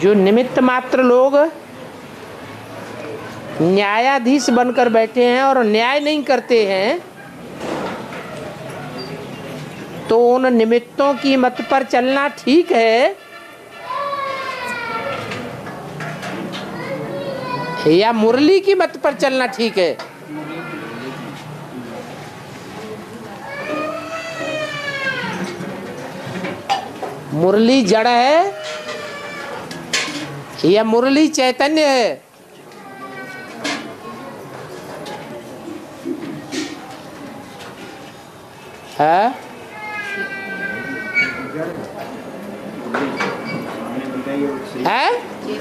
जो निमित्त मात्र लोग न्यायाधीश बनकर बैठे हैं और न्याय नहीं करते हैं, तो उन निमित्तों की मत पर चलना ठीक है या मुरली की मत पर चलना ठीक है? मुरली जड़ है या मुरली चैतन्य है? है? है?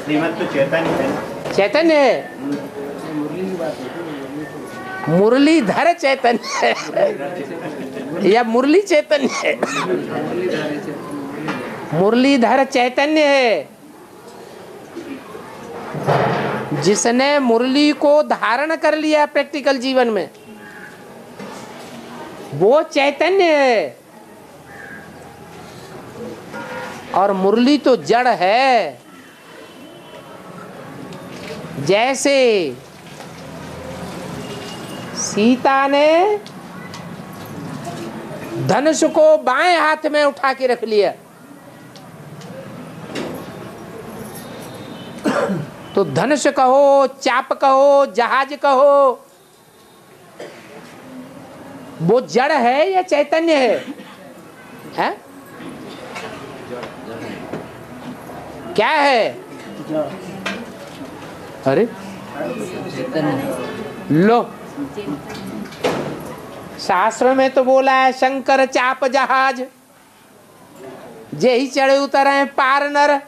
श्रीमत तो चैतन्य है। चैतन्य है। मुरलीधर चैतन्य है या मुरली चैतन्य है? मुरलीधर चैतन्य है जिसने मुरली को धारण कर लिया प्रैक्टिकल जीवन में, वो चैतन्य है। और मुरली तो जड़ है। जैसे सीता ने धनुष को बाएं हाथ में उठा के रख लिया, तो धनुष कहो, चाप कहो, जहाज कहो, वो जड़ है या चैतन्य है? क्या है? अरे लो, शास्त्र में तो बोला है शंकर चाप जहाज, जे ही चढ़े उतरे पार नर,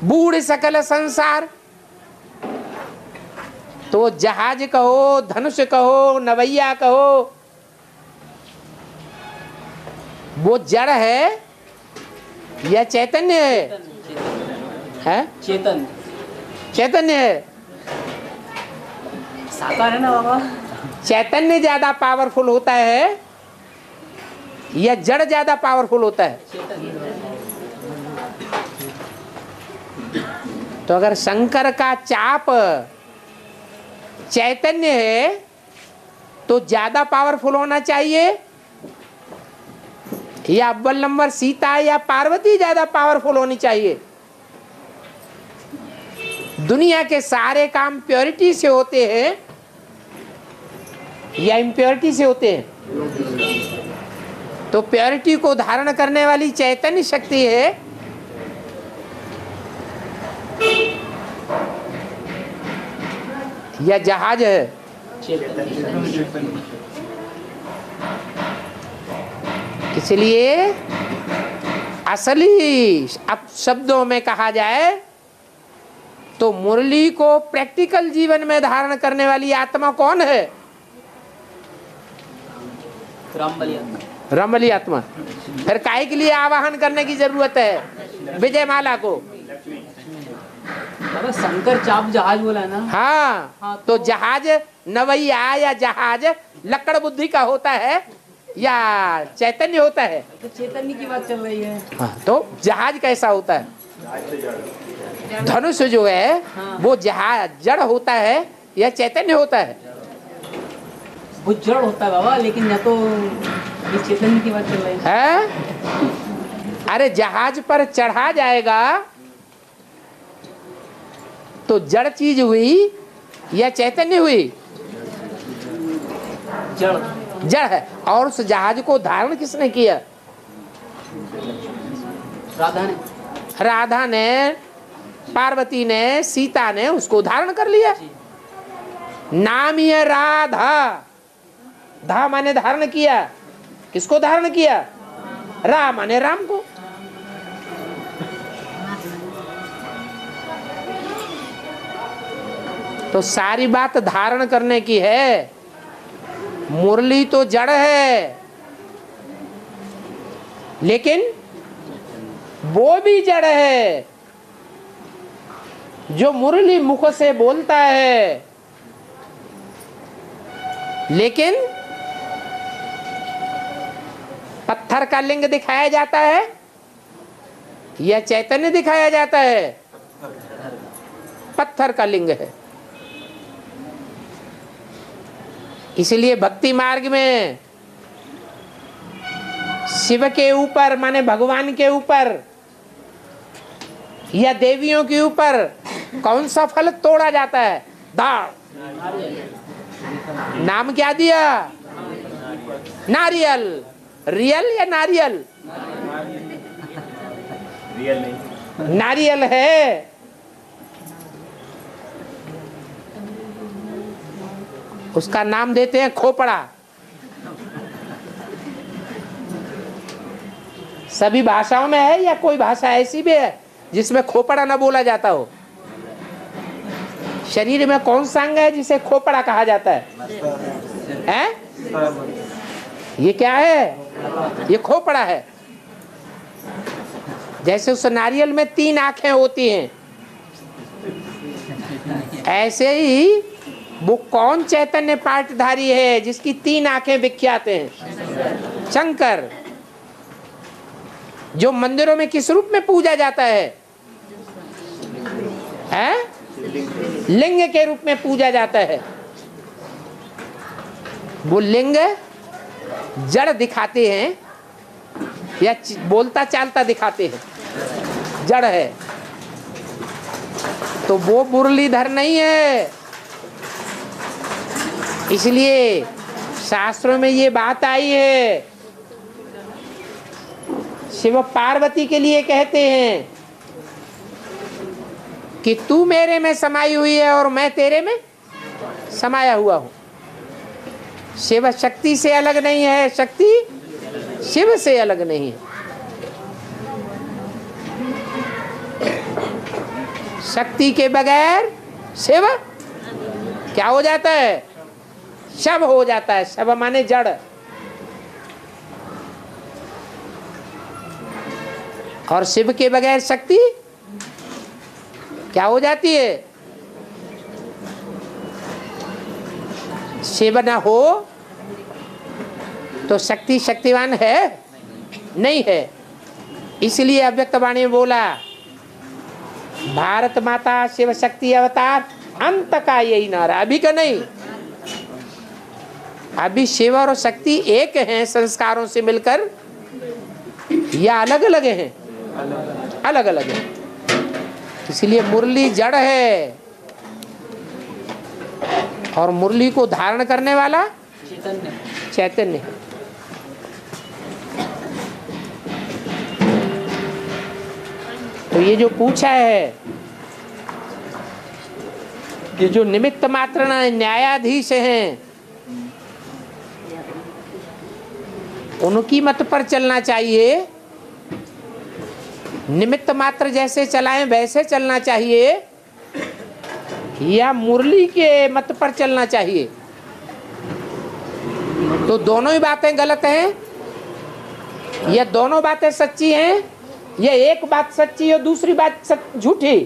बूढ़ सकल संसार। तो जहाज कहो, धनुष कहो, नवैया कहो, वो जड़ है या चैतन्य है? चेतन चैतन्य है। साकार है ना बाबा। चैतन्य ज्यादा पावरफुल होता है या जड़ ज्यादा पावरफुल होता है? तो अगर शंकर का चाप चैतन्य है तो ज्यादा पावरफुल होना चाहिए या अव्वल नंबर सीता या पार्वती ज्यादा पावरफुल होनी चाहिए? दुनिया के सारे काम प्योरिटी से होते हैं या इम्प्योरिटी से होते हैं? तो प्योरिटी को धारण करने वाली चैतन्य शक्ति है या जहाज है? इसलिए असली अब शब्दों में कहा जाए तो मुरली को प्रैक्टिकल जीवन में धारण करने वाली आत्मा कौन है? रामबली आत्मा। फिर काहे के लिए आवाहन करने की जरूरत है विजय माला को? शंकर चाप जहाज बोला ना। हाँ, तो जहाज नवैया या जहाज लकड़ बुद्धि का होता है या चैतन्य होता है? तो चैतन्य की बात चल रही है। हाँ, तो जहाज कैसा होता है? धनुष जो है वो जहाज जड़ होता है या चैतन्य होता है? वो जड़ होता है बाबा, लेकिन या तो ये चैतन्य की बात चल रही है। अरे जहाज पर चढ़ा जाएगा तो जड़ चीज हुई या चैतन्य हुई? जड़ जड़ है। और उस जहाज को धारण किसने किया? राधा ने, पार्वती ने, सीता ने उसको धारण कर लिया। नाम ही है राधा। धा माने धारण किया। किसको धारण किया? राम माने राम को। तो सारी बात धारण करने की है। मुरली तो जड़ है, लेकिन वो भी जड़ है जो मुरली मुख से बोलता है, लेकिन पत्थर का लिंग दिखाया जाता है यह चैतन्य दिखाया जाता है, पत्थर का लिंग है। इसलिए भक्ति मार्ग में शिव के ऊपर माने भगवान के ऊपर या देवियों के ऊपर कौन सा फल तोड़ा जाता है? दाल। नाम क्या दिया? नारियल। रियल या नारियल? रियल नहीं, नारियल है। उसका नाम देते हैं खोपड़ा। सभी भाषाओं में है या कोई भाषा ऐसी भी है जिसमें खोपड़ा ना बोला जाता हो? शरीर में कौन सा अंग है जिसे खोपड़ा कहा जाता है? हैं? ये क्या है? ये खोपड़ा है। जैसे उस नारियल में 3 आंखें होती हैं, ऐसे ही वो कौन चैतन्य पाठधारी है जिसकी 3 आंखें विख्यात हैं? शंकर। जो मंदिरों में किस रूप में पूजा जाता है? हैं? लिंग के रूप में पूजा जाता है। वो लिंग जड़ दिखाते हैं या बोलता चालता दिखाते हैं? जड़ है। तो वो मुरलीधर नहीं है। इसलिए शास्त्रों में ये बात आई है, शिव पार्वती के लिए कहते हैं कि तू मेरे में समाई हुई है और मैं तेरे में समाया हुआ हूं। शिव शक्ति से अलग नहीं है, शक्ति शिव से अलग नहीं है। शक्ति के बगैर शिव क्या हो जाता है? शव हो जाता है। शव माने जड़। और शिव के बगैर शक्ति क्या हो जाती है? शिव ना हो तो शक्ति शक्तिवान है नहीं है। इसलिए अव्यक्त वाणी में बोला, भारत माता शिव शक्ति अवतार अंत का यही नारा। अभी का नहीं, अभी शिव और शक्ति एक हैं संस्कारों से मिलकर, या अलग अलग हैं? अलग अलग है। इसलिए मुरली जड़ है और मुरली को धारण करने वाला चैतन्य है। तो ये जो पूछा है कि जो निमित्त मात्र न्यायाधीश हैं उनकी मत पर चलना चाहिए, निमित्त मात्र जैसे चलाएं वैसे चलना चाहिए, या मुरली के मत पर चलना चाहिए? तो दोनों ही बातें गलत हैं या दोनों बातें सच्ची हैं, या एक बात सच्ची और दूसरी बात झूठी?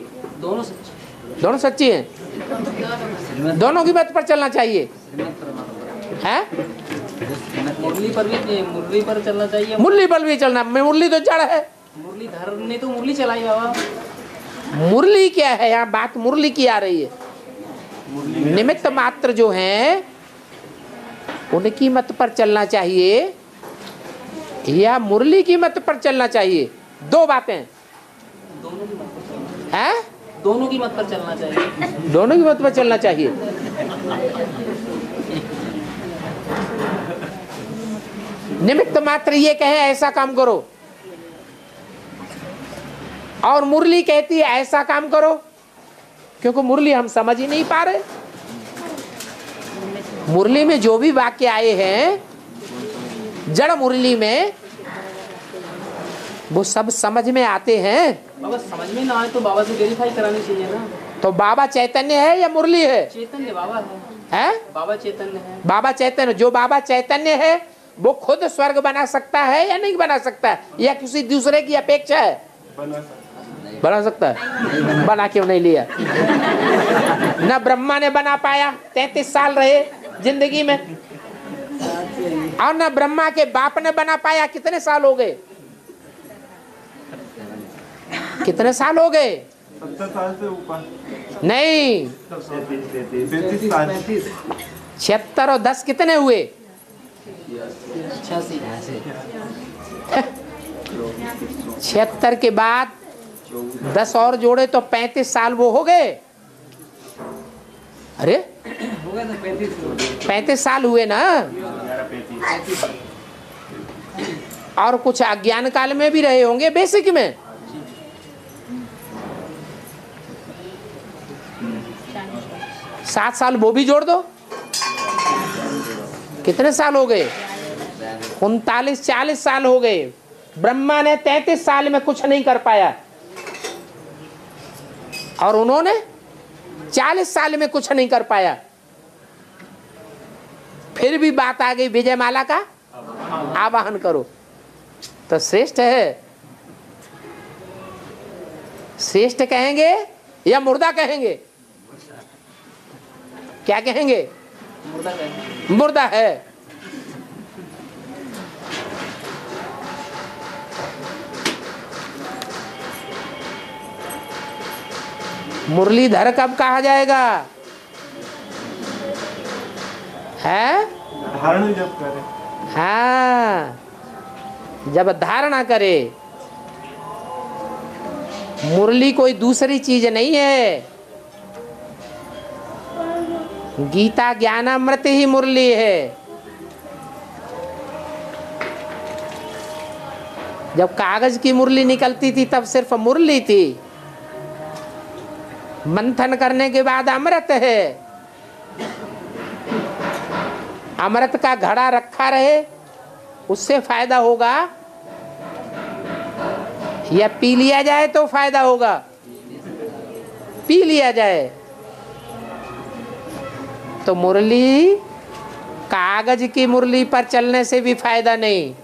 दोनों सच्ची। दोनों सच्ची हैं। दोनों की मत पर चलना चाहिए। है? मुरली पर चलना चाहिए। मुरली पर भी चलना। मुरली तो जड़ है। मुरलीधर ने तो मुरली चलाई बाबा। मुरली क्या है? यहाँ बात मुरली की आ रही है। निमित्त मात्र जो हैं उनकी मत पर चलना चाहिए या मुरली की मत पर चलना चाहिए? 2 बातें हैं। दोनों की मत पर चलना चाहिए। दोनों की मत पर चलना चाहिए। निमित्त मात्र ये कहे ऐसा काम करो और मुरली कहती है ऐसा काम करो, क्योंकि मुरली हम समझ ही नहीं पा रहे। मुरली में जो भी वाक्य आए हैं जड़ मुरली में वो सब समझ में आते हैं। बाबा समझ में ना आए तो बाबा से वेरीफाई करानी चाहिए ना। तो बाबा चैतन्य है या मुरली है? चैतन्य बाबा है? बाबा चैतन्य है। बाबा चैतन्य। जो बाबा चैतन्य है वो खुद स्वर्ग बना सकता है या नहीं बना सकता है, या किसी दूसरे की अपेक्षा है? बना सकता है। बना क्यों नहीं लिया? न ब्रह्मा ने बना पाया, 33 साल रहे जिंदगी में, और न ब्रह्मा के बाप ने बना पाया, कितने साल हो गए? कितने साल हो गए? 70 साल से ऊपर। नहीं, 33 साल। 76 और 10 कितने हुए? 76 के बाद 10 और जोड़े तो 35 साल वो हो गए। अरे हो गया तो 35 35 साल हुए ना। और कुछ अज्ञान काल में भी रहे होंगे, बेसिक में। सात साल वो भी जोड़ दो, कितने साल हो गए? 39-40 साल हो गए। ब्रह्मा ने 33 साल में कुछ नहीं कर पाया और उन्होंने 40 साल में कुछ नहीं कर पाया। फिर भी बात आ गई विजयमाला का आवाहन करो, तो श्रेष्ठ है। श्रेष्ठ कहेंगे या मुर्दा कहेंगे? क्या कहेंगे? मुर्दा है। मुर्दा है। मुरलीधर कब कहा जाएगा? है? धारण जब करे। हाँ, जब धारणा करे। मुरली कोई दूसरी चीज नहीं है। गीता ज्ञानामृत ही मुरली है। जब कागज की मुरली निकलती थी तब सिर्फ मुरली थी, मंथन करने के बाद अमृत है। अमृत का घड़ा रखा रहे, उससे फायदा होगा, या पी लिया जाए तो फायदा होगा? पी लिया जाए। तो मुरली, कागज की मुरली पर चलने से भी फायदा नहीं,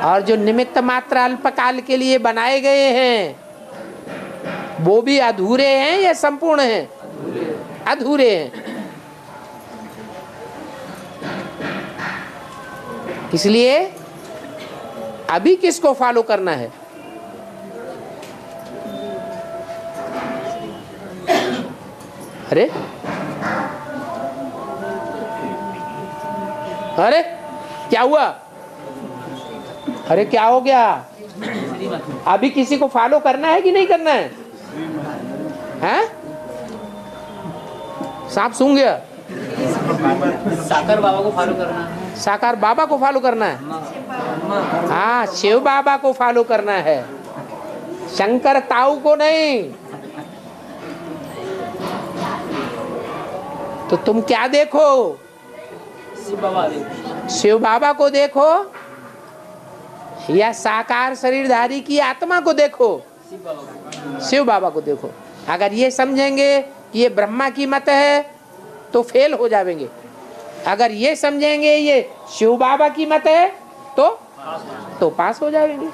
और जो निमित्त मात्र अल्पकाल के लिए बनाए गए हैं वो भी अधूरे हैं या संपूर्ण हैं? अधूरे हैं। इसलिए अभी किसको फॉलो करना है? अरे अरे क्या हुआ? अरे क्या हो गया? अभी किसी को फॉलो करना है कि नहीं करना है? हैं? सांप सूंघ गया? साकर बाबा को फॉलो करना है। साकार बाबा को फॉलो करना है। हाँ, शिव बाबा को फॉलो करना है, शंकर ताऊ को नहीं। तो तुम क्या देखो? शिव बाबा देखो। शिव बाबा को देखो या साकार शरीरधारी की आत्मा को देखो? शिव बाबा। शिव बाबा को देखो। अगर ये समझेंगे कि ये ब्रह्मा की मत है तो फेल हो जाएंगे। अगर ये समझेंगे ये शिव बाबा की मत है तो पास हो जाएंगे।